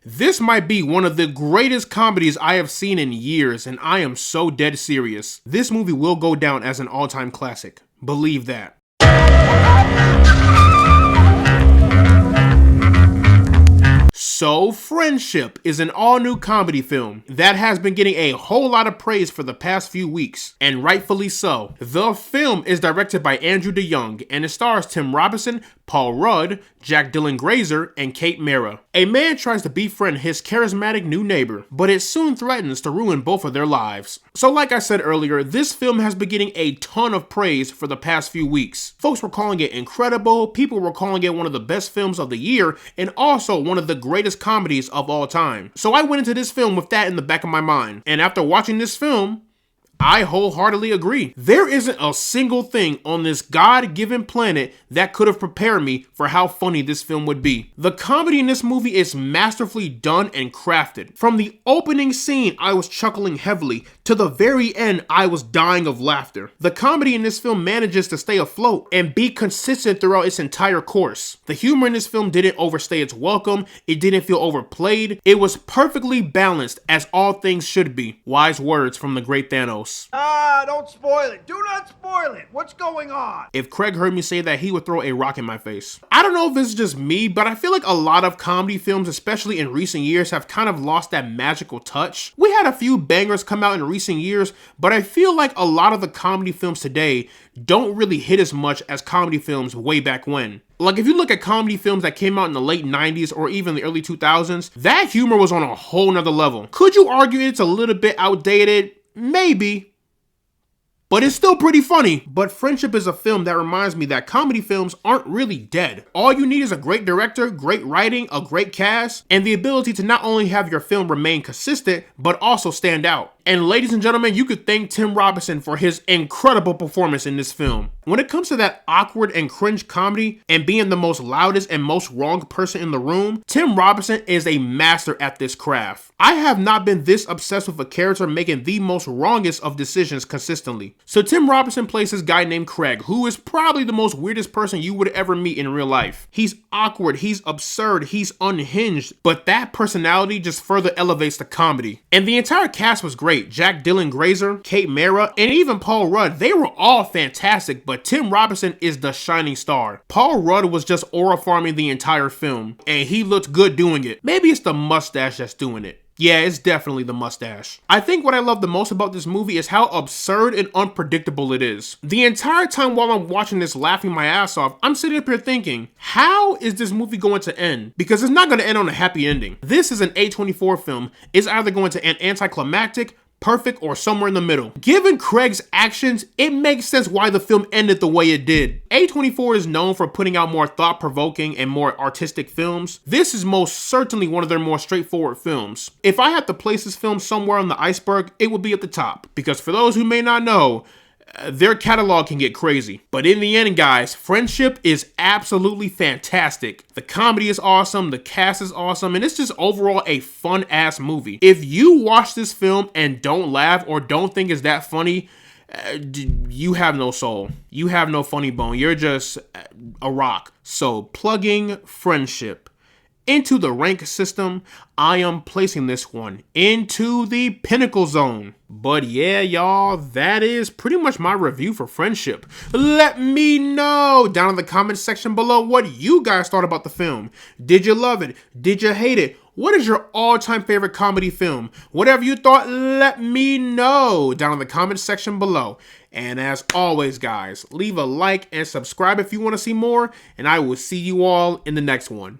This might be one of the greatest comedies I have seen in years, and I am so dead serious. This movie will go down as an all-time classic. Believe that. So, Friendship is an all-new comedy film that has been getting a whole lot of praise for the past few weeks, and rightfully so. The film is directed by Andrew DeYoung, and it stars Tim Robinson, Paul Rudd, Jack Dylan Grazer, and Kate Mara. A man tries to befriend his charismatic new neighbor, but it soon threatens to ruin both of their lives. So like I said earlier, this film has been getting a ton of praise for the past few weeks. Folks were calling it incredible, people were calling it one of the best films of the year, and also one of the greatest comedies of all time. So I went into this film with that in the back of my mind, and after watching this film, I wholeheartedly agree. There isn't a single thing on this God-given planet that could have prepared me for how funny this film would be. The comedy in this movie is masterfully done and crafted. From the opening scene, I was chuckling heavily. To the very end, I was dying of laughter. The comedy in this film manages to stay afloat and be consistent throughout its entire course. The humor in this film didn't overstay its welcome. It didn't feel overplayed. It was perfectly balanced, as all things should be. Wise words from the great Thanos. Don't spoil it. Do not spoil it. What's going on? If Craig heard me say that, he would throw a rock in my face. I don't know if it's just me, but I feel like a lot of comedy films, especially in recent years, have kind of lost that magical touch. We had a few bangers come out in recent years, but I feel like a lot of the comedy films today don't really hit as much as comedy films way back when. Like, if you look at comedy films that came out in the late 90s or even the early 2000s, that humor was on a whole nother level. Could you argue it's a little bit outdated? Maybe. But it's still pretty funny. But Friendship is a film that reminds me that comedy films aren't really dead. All you need is a great director, great writing, a great cast, and the ability to not only have your film remain consistent, but also stand out. And ladies and gentlemen, you could thank Tim Robinson for his incredible performance in this film. When it comes to that awkward and cringe comedy and being the most loudest and most wrong person in the room, Tim Robinson is a master at this craft. I have not been this obsessed with a character making the most wrongest of decisions consistently. So Tim Robinson plays this guy named Craig, who is probably the most weirdest person you would ever meet in real life. He's awkward, he's absurd, he's unhinged, but that personality just further elevates the comedy. And the entire cast was great. Jack Dylan Grazer, Kate Mara, and even Paul Rudd, they were all fantastic, but Tim Robinson is the shining star. Paul Rudd was just aura farming the entire film, and he looked good doing it. Maybe it's the mustache that's doing it. Yeah, it's definitely the mustache. I think what I love the most about this movie is how absurd and unpredictable it is. The entire time while I'm watching this laughing my ass off, I'm sitting up here thinking, how is this movie going to end? Because it's not going to end on a happy ending. This is an A24 film. It's either going to end anticlimactic, perfect, or somewhere in the middle. Given Craig's actions, it makes sense why the film ended the way it did. A24 is known for putting out more thought-provoking and more artistic films. This is most certainly one of their more straightforward films. If I had to place this film somewhere on the iceberg, it would be at the top. Because for those who may not know, their catalog can get crazy. But in the end, guys, Friendship is absolutely fantastic. The comedy is awesome, the cast is awesome, and it's just overall a fun-ass movie. If you watch this film and don't laugh or don't think it's that funny, you have no soul. You have no funny bone. You're just a rock. So, plugging Friendship into the rank system, I am placing this one into the pinnacle zone. But yeah, y'all, that is pretty much my review for Friendship. Let me know down in the comment section below what you guys thought about the film. Did you love it? Did you hate it? What is your all-time favorite comedy film? Whatever you thought, let me know down in the comment section below. And as always, guys, leave a like and subscribe if you want to see more, and I will see you all in the next one.